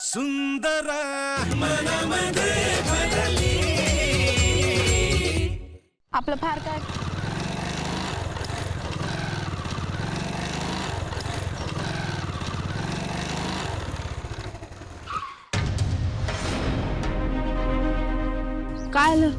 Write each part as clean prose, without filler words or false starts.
सुंदर मनामध्ये भरली. आपलं फार काय काय आलं?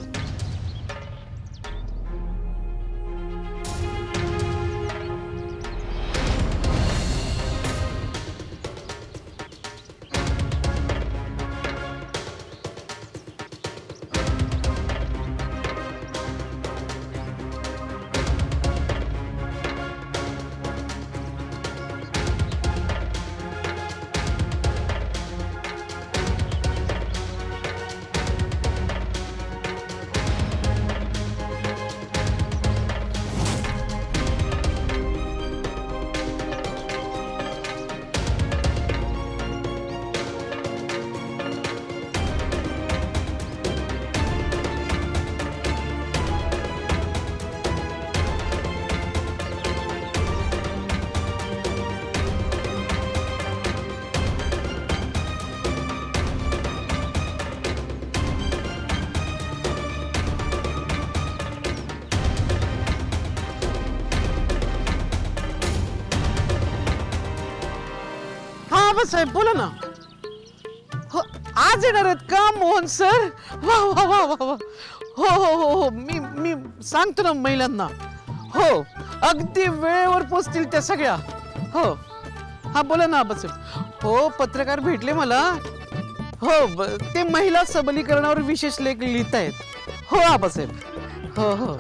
साहेब बोला ना. हो आज येणार आहेत का मोहन सर? वा वा वा वा वा. हो हो हो हो मी सांगतो ना महिलांना. हो अगदी वेळेवर पोचतील त्या सगळ्या. हो हा बोला ना आबासाहेब. हो पत्रकार भेटले मला. हो ते महिला सबलीकरणावर विशेष लेख लिहित आहेत. हो आबासाहेब. हो हो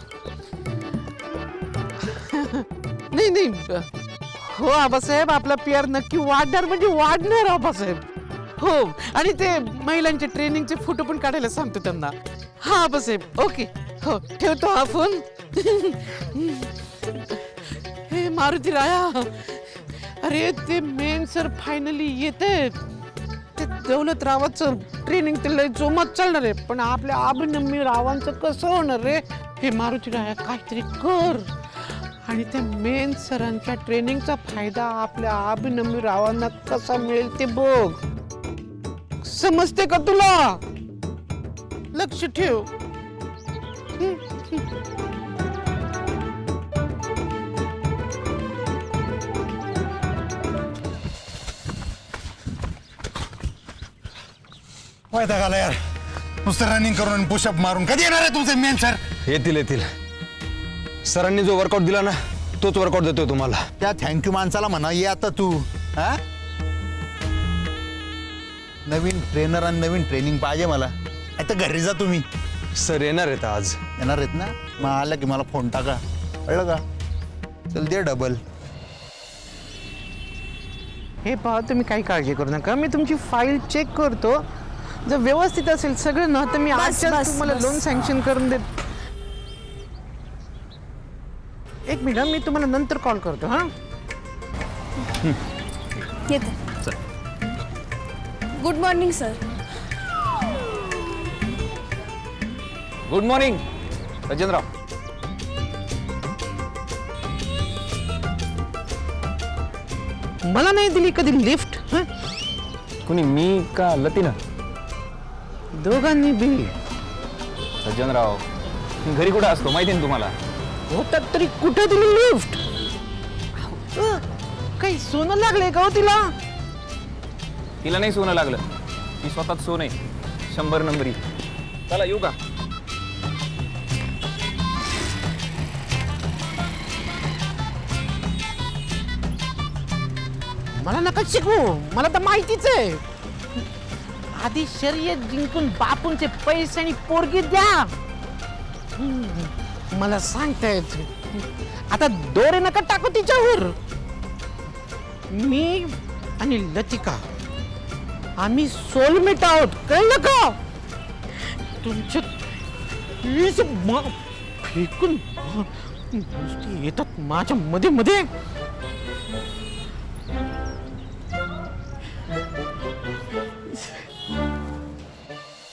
नाही नाही. हो आबासाहेब आपला PR नक्की वाढणार म्हणजे वाढणार आबासाहेब. हो आणि ते महिलांच्या ट्रेनिंगचे फोटो पण काढायला सांगतो त्यांना. हा आबासाहेब ओके. हो ठेवतो हा फोन. हे मारुती राया. अरे ते मेन सर फायनली येते. ते दौलत रावाचं ट्रेनिंग ते लय जोमात चालणार आहे पण आपल्या अभिनम्य रावांचं कसं होणार रे? हे मारुती राया काहीतरी कर आणि त्या मेन सरांच्या ट्रेनिंगचा फायदा आपल्या अभिनम्य रावांना कसा मिळेल ते बघ. समजते का तुला? लक्ष ठेव. वैताग आला यार. नुसतं रनिंग करून पुशअप मारून. कधी येणार आहे तुमचे मेन सर? येतील. सरांनी जो वर्कआउट दिला ना तोच वर्कआउट देतोय तुम्हाला. त्या थँक्यू माणसाला म्हणा ये आता तू. हा नवीन ट्रेनर आणि नवीन ट्रेनिंग पाहिजे मला. आता घरी जा तुम्ही. सर येणार आहेत आज. येणार आहेत ना? मग आलं की मला फोन टाका. कळलं का? चल दे डबल. हे पहा तुम्ही काही काळजी करू नका. मी तुमची फाईल चेक करतो. जर व्यवस्थित असेल सगळं ना तर मी आजच्या तुम्हाला लोन सँक्शन करून देत. एक मिनिट मी तुम्हाला नंतर कॉल करतो. हा येते. Good morning sir. Good morning Rajendrarao. मला नाही दिली कधी लिफ्ट? कुणी मी का लतीनं? दोघांनी बी. राजेंद्रराव मी घरी कुठं असतो माहिती ना तुम्हाला? होतात तरी कुठे दिली लिफ्ट? काही सोनं लागले का हो तिला? तिला नाही सोनं लागलं. ती स्वतःच सोन आहे. 100 नंबरी. चला येऊ का? मला नका शिकवू. मला तर माहितीच आहे. आधी शर्यत जिंकून बापूंचे पैसे आणि पोरगी द्या. मला सांगतायत. आता दोरे नका टाकू तिच्यावर. मी आणि लतिका आम्ही सोलमेट आहोत. कळलं का? तुमच्या फेकून नुसती येतात माझ्या मध्ये मध्ये.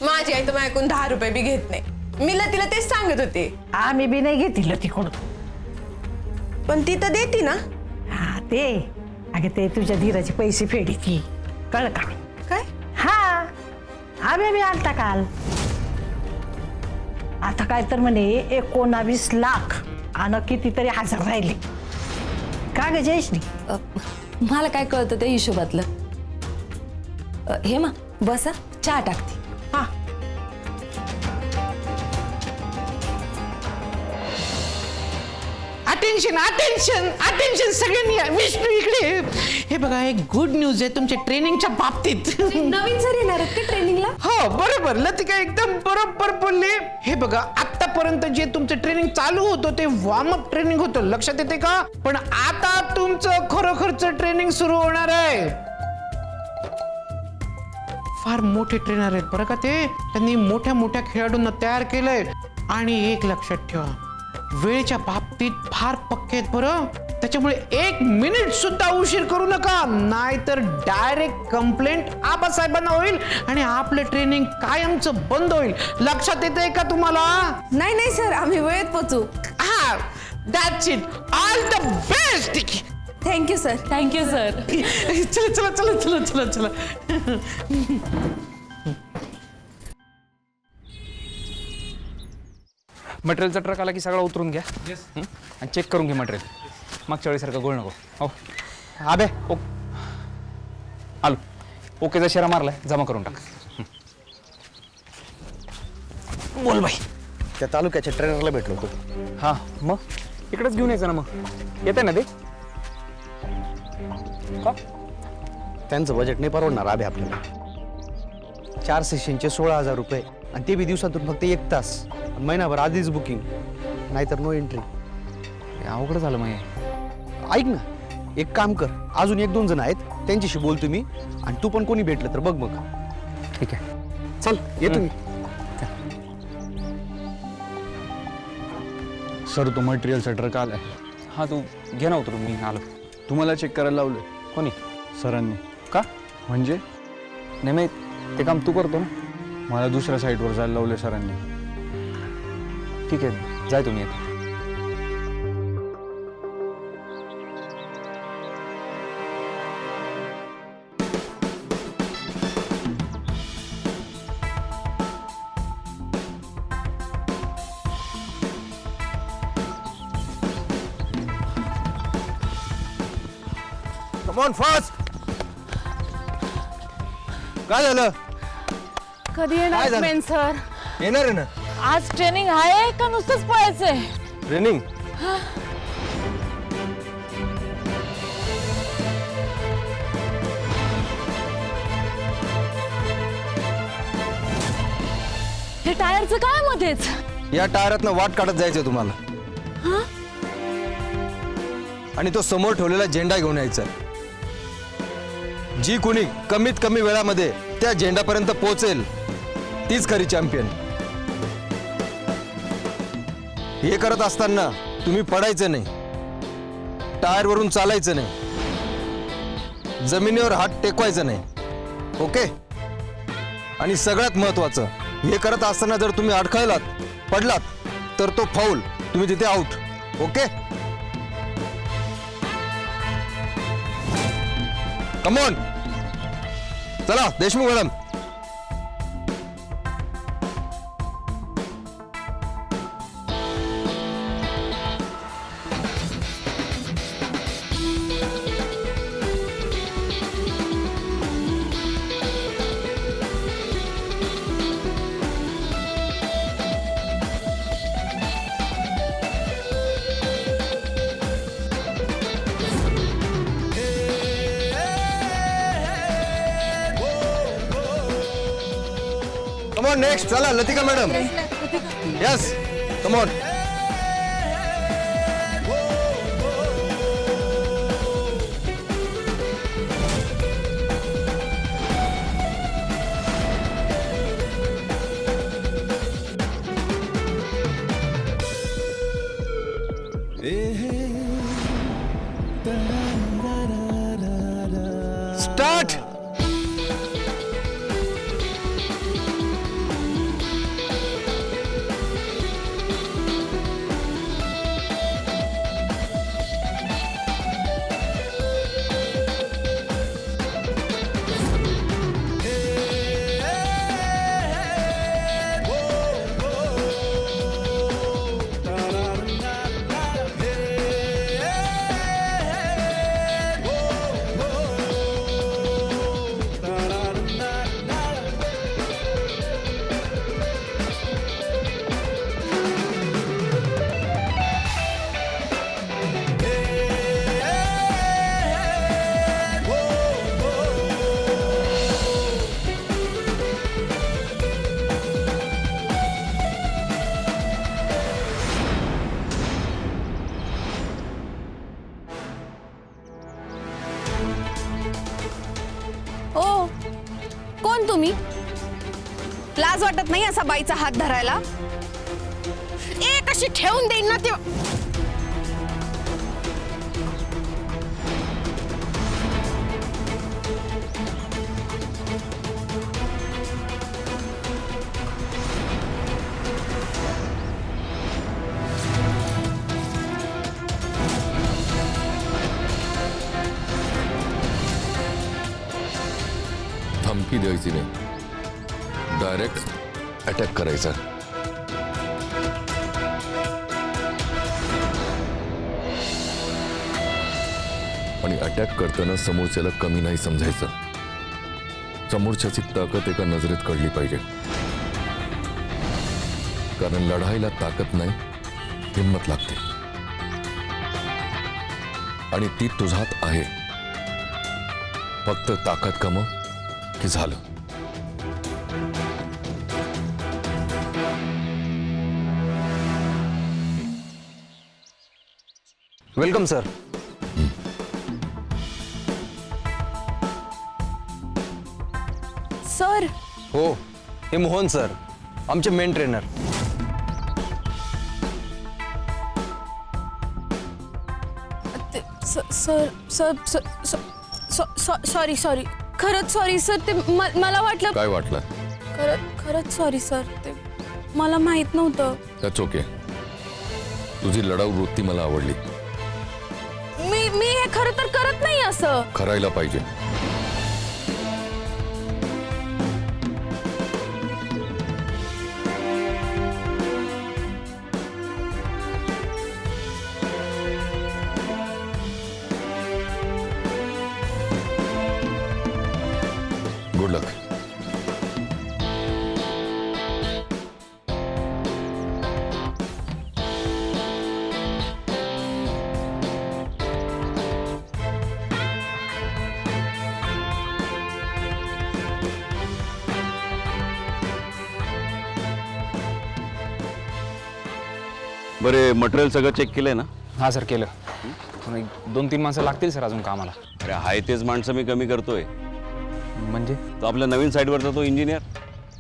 माझी आई तर माझ्याकडून 10 रुपये बी घेत नाही. मी तिला तेच सांगत होते. आम्ही बी नाही घेतील तिकडून. पण ती तर देती ना. हा ते अगं ते तुझ्या धीराचे पैसे फेडी ती. कळ का? काय? हा आम्ही बी आलता काल. आता काय तर म्हणे 19 लाख आणि कितीतरी हजार राहिले. का ग जयश्री? मला काय कळतं त्या हिशोबातलं. हेमा बसा, चहा टाकते. हा अटेन्शन अटेन्शन अटेन्शन सगळ्यांनी. विष्णू इकडे. हे बघा एक गुड न्यूज आहे तुमच्या ट्रेनिंगच्या बाबतीत. नवीन सर येणार आहेत का ट्रेनिंगला? हो बरोबर, लतिका एकदम बरोबर बोलले. हे बघा आतापर्यंत जे तुमचं ट्रेनिंग चालू होतं ते वॉर्मअप ट्रेनिंग होतं, लक्षात येते का? पण आता तुमचं खरोखरचं ट्रेनिंग सुरू होणार आहे. फार मोठे ट्रेनर आहेत बरं का ते. त्यांनी मोठ्या मोठ्या खेळाडूंना तयार केलंय. आणि एक लक्षात ठेवा, वेळेच्या बाबतीत फार पक्के आहेत बरं. त्याच्यामुळे 1 मिनिट सुद्धा उशीर करू नका, नाहीतर डायरेक्ट कंप्लेंट आबासाहेबांना होईल आणि आपलं ट्रेनिंग कायमचं बंद होईल. लक्षात येतंय का तुम्हाला? नाही सर, आम्ही वेळेत पोहोचू. हा, that's it. All the best. Thank you sir. Thank you sir. चला चला चला चला चला चला. मटेरियलचा ट्रक आला की सगळा उतरून घ्या आणि चेक करून घे मटेरियल. मागच्या वेळीसारखं गोळ नको. हो आबे आलो. ओकेचा शेरा मारलाय, जमा करून टाक. बोल बाई. त्या तालुक्याच्या ट्रेनरला भेटलो होतो. हां मग इकडेच घेऊन यायचं ना. मग येत आहे ना ते? का? त्यांचं बजेट नाही परवडणार आबे आपल्याला. 4 सेशनचे 16,000 रुपये आणि ते बी दिवसातून फक्त 1 तास. महिनाभर आधीच बुकिंग, नाहीतर नो एंट्री. अवघड झालं मग. ऐक ना, एक काम कर, अजून 1-2 जण आहेत त्यांच्याशी बोलतो मी. आणि तू पण कोणी भेटलं तर बघ मग. ठीक आहे, चल येतो मी. सर तो मटेरियलचा ट्रक आलाय. हां तू घे ना उतरून, मी आलो. तुम्हाला चेक करायला लावलं कोणी? सरांनी. का? म्हणजे नाही मी ते काम तू करतो ना. मला दुसऱ्या साईडवर जायला लावलं सरांनी. ठीक आहे, जाय तुम्ही. येतो. Come on fast. काय झालं? कधी काय येणार झालं? Main sir? येणार आहे ना आज ट्रेनिंग आहे का नुसतंच पळायचंय? ट्रेनिंग. हे टायरचं काय मध्येच? या टायरातनं वाट काढत जायचंय तुम्हाला. आणि तो समोर ठेवलेला झेंडा घेऊन यायचा. जी कोणी कमीत कमी वेळामध्ये त्या झेंडापर्यंत पोहोचेल तीच खरी चॅम्पियन. हे करत असताना तुम्ही पडायचं नाही, टायरवरून चालायचं नाही, जमिनीवर हात टेकवायचा नाही. ओके? आणि सगळ्यात महत्वाचं, हे करत असताना जर तुम्ही अडखळलात, पडलात तर तो फाऊल, तुम्ही तिथे आउट. ओके? Come on. चला Deshmukh madam. Come on next. चला Latika madam. Yes come on. Start. कोण तुम्ही? लाज वाटत नाही असा बाईचा हात धरायला? एक अशी ठेवून देईन ना ते. धमकी द्यायची नाही, डायरेक्ट अटॅक करायचा. आणि अटॅक करताना समोरच्याला कमी नाही समजायचं. समोरच्याची ताकद एका नजरेत कळली पाहिजे. कारण लढाईला ताकद नाही, हिंमत लागते. आणि ती तुझ्यात आहे. फक्त ताकद कमव की झालं. Welcome sir. सर, हो, हे मोहन सर, आमचे main trainer. Sir sir sorry sorry, खरंच सॉरी सर. ते मला वाटलं. काय वाटलं? खरंच सॉरी सर. ते मला माहित नव्हतं. That's okay. तुझी लढाऊ वृत्ती मला आवडली. मी हे खरं तर करत नाही असं. करायला पाहिजे. गुड लक. बरे, मटेरियल सगळं चेक केलंय ना? हां सर, केलं. पण 2-3 माणसं लागतील सर अजून कामाला. अरे हाय तेच माणसं मी कमी करतोय. म्हणजे तो आपल्या नवीन साईडवरचा तो इंजिनियर,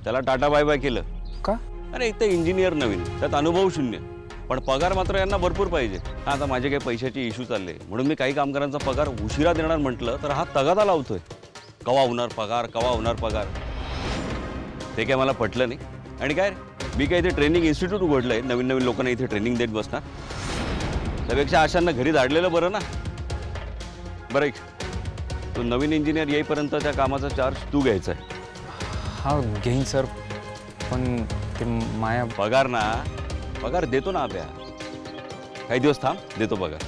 त्याला टाटा बाय बाय केलं. का? अरे एक तर इंजिनियर नवीन, त्यात अनुभव शून्य, पण पगार मात्र यांना भरपूर पाहिजे. आता माझे काही पैशाचे इश्यू चालले, म्हणून मी काही कामगारांचा पगार उशिरा देणार म्हटलं तर हा तगादा लावतोय. कवा होणार पगार, कवा होणार पगार. ते काय मला पटलं नाही. आणि काय मी काय इथे ट्रेनिंग इन्स्टिट्यूट उघडलंय, नवीन नवीन लोकांना इथे ट्रेनिंग देत बसणार. त्यापेक्षा अशांना घरी धाडलेलं बरं ना. बरं, एक तो नवीन इंजिनियर येईपर्यंत त्या कामाचा चार्ज तू घ्यायचा आहे. हा घेईन सर, पण ते माया. पगार ना, पगार देतो ना अभ्या. काही दिवस थांब, देतो पगार.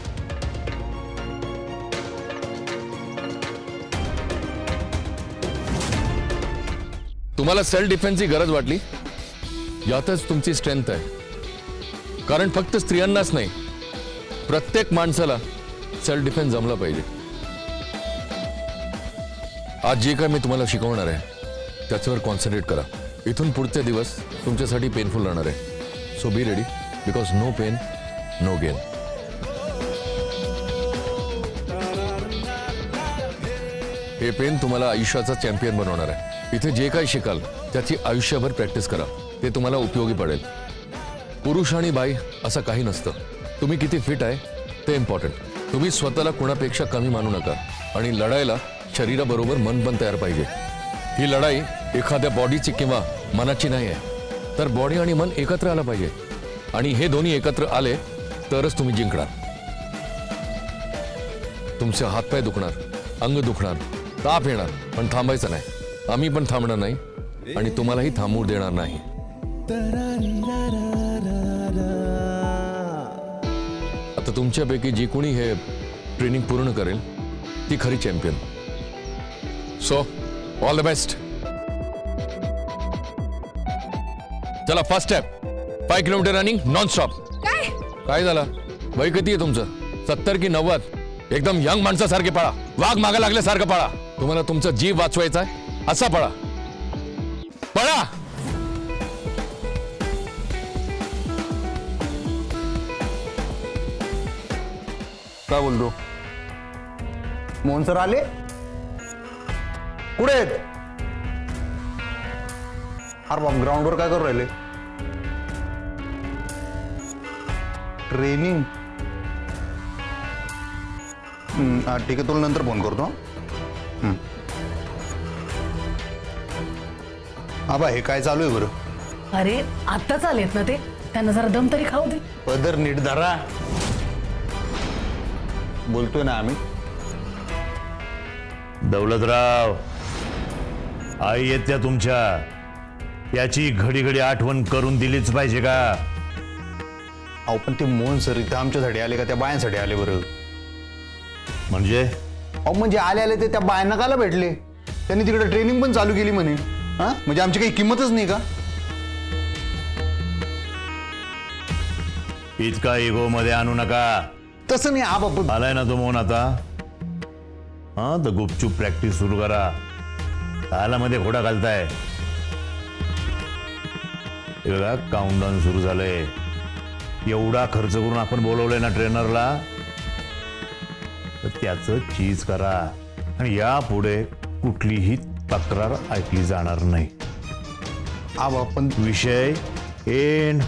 तुम्हाला सेल्फ डिफेन्सची गरज वाटली, यातच तुमची स्ट्रेंथ आहे. कारण फक्त स्त्रियांनाच नाही, प्रत्येक माणसाला सेल्फ डिफेन्स जमला पाहिजे. आज जे काय मी तुम्हाला शिकवणार आहे त्याच्यावर कॉन्सन्ट्रेट करा. इथून पुढचे दिवस तुमच्यासाठी पेनफुल राहणार आहे. So be ready, because no pain no gain. हे पेन तुम्हाला आयुष्याचा चॅम्पियन बनवणार आहे. इथे जे काही शिकाल त्याची आयुष्यभर प्रॅक्टिस करा, ते तुम्हाला उपयोगी पडेल. पुरुष आणि बाई असं काही नसतं. तुम्ही किती फिट आहे ते इम्पॉर्टंट. तुम्ही स्वतःला कोणापेक्षा कमी मानू नका. आणि लढायला शरीराबरोबर मन पण तयार पाहिजे. ही लढाई एखाद्या बॉडीची किंवा मनाची नाही आहे, तर बॉडी आणि मन एकत्र आलं पाहिजे. आणि हे दोन्ही एकत्र आले तरच तुम्ही जिंकणार. तुमचे हातपाय दुखणार, अंग दुखणार, ताप येणार, पण थांबायचं नाही. आम्ही पण थांबणार नाही आणि तुम्हालाही थांबवू देणार नाही. आता तुमच्यापैकी जी कोणी हे ट्रेनिंग पूर्ण करेल ती खरी champion. So all the best. चला, first step 5 kilometre running non stop. काय झालं? वय किती आहे तुमचं? 70 की 90? एकदम यंग माणसासारखे पळा. वाघ मागा लागल्यासारखं पळा. तुम्हाला तुमचा जीव वाचवायचा आहे, असा पळा. पळा. काय बोलतो? मोहन सर आले? कुठे आहेत? अरे बाप, ग्राउंडवर काय करू राहिले? ट्रेनिंग. ठीक आहे, तुला नंतर फोन करतो. आबा हे काय चालू आहे बरं? अरे आत्ताच आलेत ना ते, त्यांना जरा दम तरी खाऊ दे. पदर नीट धरा. बोलतोय ना आम्ही. दौलतराव, आई येत्या तुमच्या, याची घडी घडी आठवण करून दिलीच पाहिजे का? अहो पण ते मोहन सर इथे आमच्यासाठी आले का त्या बायांसाठी आले बरं? म्हणजे अहो म्हणजे आले आले ते त्या बायांना काला भेटले? त्यांनी तिकडे ट्रेनिंग पण चालू केली म्हणे. हा म्हणजे आमची काही किंमतच नाही का? इतका इगो मध्ये आणू नका. तसं नाही आबा. आलाय ना तो मोहन आता, हा तर गुपचूप प्रॅक्टिस सुरू करा. आला मध्ये घोडा घालताय. हे बघा, काउंटडाऊन सुरू झालंय. एवढा खर्च करून आपण बोलवलंय ना ट्रेनरला, तर त्याचं चीज करा. आणि यापुढे कुठलीही तक्रार ऐकली जाणार नाही. आबा पण विषय एंड.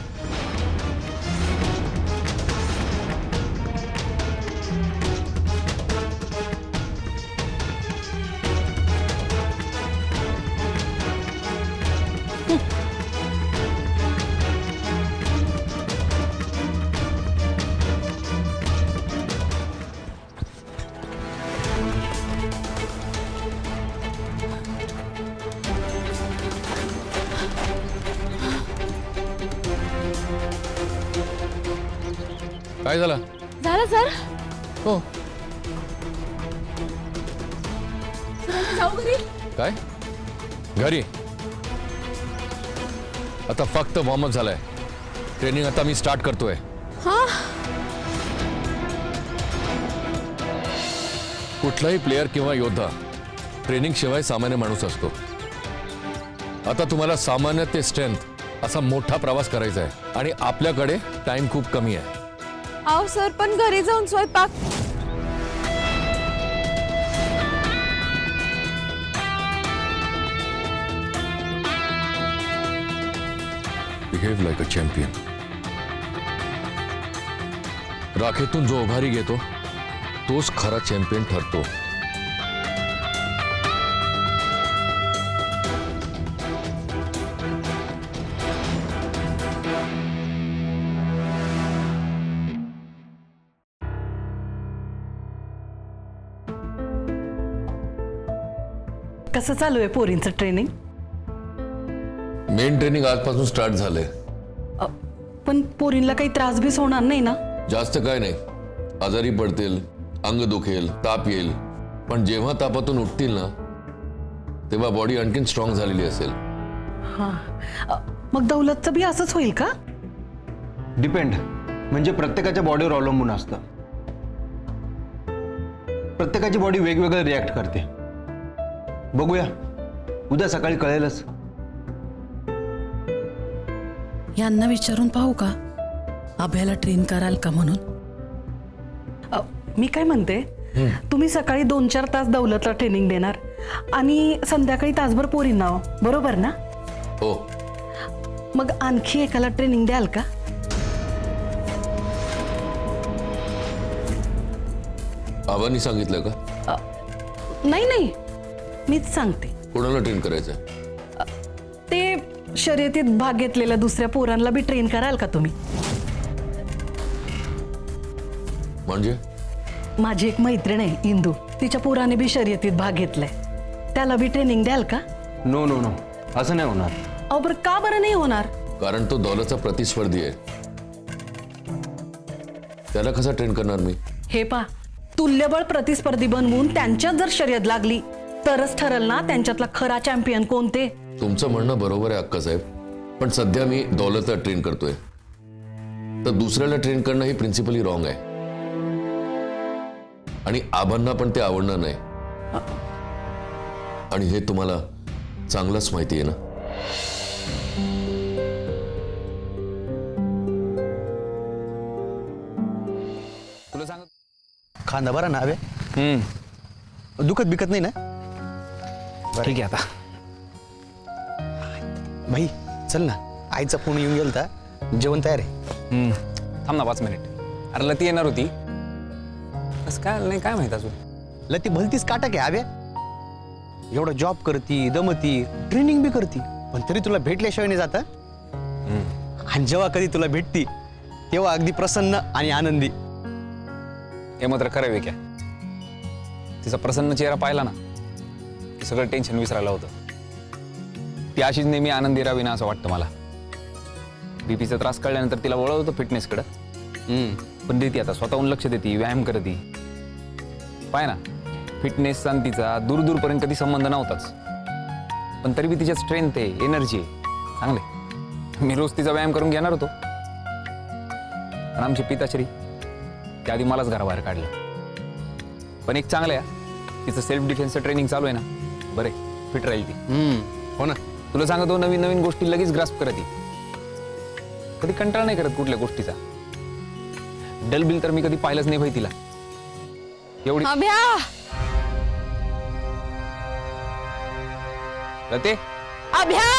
काय झालं? झालं सर? हो. जाऊ घरी. काय घरी? आता फक्त वॉर्मअप झालाय. ट्रेनिंग आता मी स्टार्ट करतोय. कुठलाही प्लेयर किंवा योद्धा ट्रेनिंग शिवाय सामान्य माणूस असतो. आता तुम्हाला सामान्य ते स्ट्रेंथ असा मोठा प्रवास करायचा आहे आणि आपल्याकडे टाइम खूप कमी आहे. अहो सर, पण घरी जाऊन स्वयंपाक. Behave like a champion. राखेतून जो उभारी घेतो तोच खरा चॅम्पियन ठरतो. कसं चालू आहे पोरींचं ट्रेनिंग? मेन ट्रेनिंग आजपासून स्टार्ट झालंय. पण पोरींला काही त्रास बीस होणार नाही ना? जास्त काय नाही. आजारी पडतील, अंग दुखेल, ताप येईल, पण जेव्हा तापातून उठतील ना तेव्हा बॉडी आणखीन स्ट्रॉंग झालेली असेल. मग दौलतचं बी असंच होईल का? डिपेंड. म्हणजे प्रत्येकाच्या बॉडीवर अवलंबून असतं. प्रत्येकाची बॉडी वेगवेगळं रिॲक्ट करते. बघूया, उद्या सकाळी कळेलच. यांना विचारून पाहू का अभ्याला ट्रेन कराल का म्हणून? मी काय म्हणते, तुम्ही सकाळी 2-4 तास दौलतला ट्रेनिंग देणार आणि संध्याकाळी तासभर पोरींना, बरोबर ना? हो. मग आणखी एकाला ट्रेनिंग द्याल का? आबांनी सांगितलं का? नाही, मीच सांगते. कोणाला ट्रेन करायचं? ते शर्यतीत भाग घेतलेल्या दुसऱ्या पोरांना बी ट्रेन कराल का तुम्ही? म्हणजे? माझी एक मैत्रीण आहे इंदू, तिच्या पोराने बी शर्यतीत भाग घेतलाय. त्याला बी ट्रेनिंग द्याल का? नो नो नो, असं नाही होणार. अहो बरं, का बरं नाही होणार? कारण तो दौलतचा प्रतिस्पर्धी आहे. त्याला कसा ट्रेन करणार मी? हे पा, तुल्यबळ प्रतिस्पर्धी बनवून त्यांच्यात जर शर्यत लागली तरच ठरल ना त्यांच्यातला खरा चॅम्पियन कोण ते. तुमचं म्हणणं बरोबर आहे अक्का साहेब, पण सध्या मी दौलतला ट्रेन करतोय, तर दुसऱ्याला ट्रेन करणं ही प्रिन्सिपली रॉंग आहे. आणि आबांना पण ते आवडणार नाही. आणि हे तुम्हाला चांगलंच माहिती आहे ना. तुला सांग, खांदा बरा ना हवे? दुखत बिकत नाही ना? ठीक आहे. आता भाई चल ना, आईचा फोन येऊन गेलता, जेवण तयार आहे. थांब ना 5 मिनिट. अरे लती येणार होती, कसं काय नाही काय माहित अजून. लती भलतीच काटक आहे आव्या. एवढं जॉब करती, दमती, ट्रेनिंग बी करती, पण तरी तुला भेटल्याशिवाय नाही जाता. आणि जेव्हा कधी तुला भेटती तेव्हा अगदी प्रसन्न आणि आनंदी. हे मात्र खरं वेक्या, तिचा प्रसन्न चेहरा पाहिला ना की सगळं टेन्शन विसरायला होतं. ती अशीच नेहमी आनंदी राहावी ना असं वाटतं मला. बीपीचा त्रास कळल्यानंतर तिला वळवतो फिटनेसकडं, पण देते आता स्वतःहून लक्ष देते, व्यायाम करते. पाय ना, फिटनेस आणि तिचा दूरपर्यंत कधी संबंध नव्हताच, पण तरी बी तिच्यात स्ट्रेंथ आहे, एनर्जी आहे, चांगले. मी रोज तिचा व्यायाम करून घेणार होतो, पण आमची पिताश्री त्याआधी मलाच घराबाहेर काढलं. पण एक चांगलं आहे, तिचं सेल्फ डिफेन्सचं ट्रेनिंग चालू आहे ना, बरे फिट राहील ती. हो ना, तुला सांगतो नवीन नवीन गोष्टी लगेच ग्रास्प करते, कधी कंटाळा नाही करत कुठल्या गोष्टीचा. डल बिल तर मी कधी पाहिलंच नाही भाई तिला एवढी. अभ्या, रते अभ्या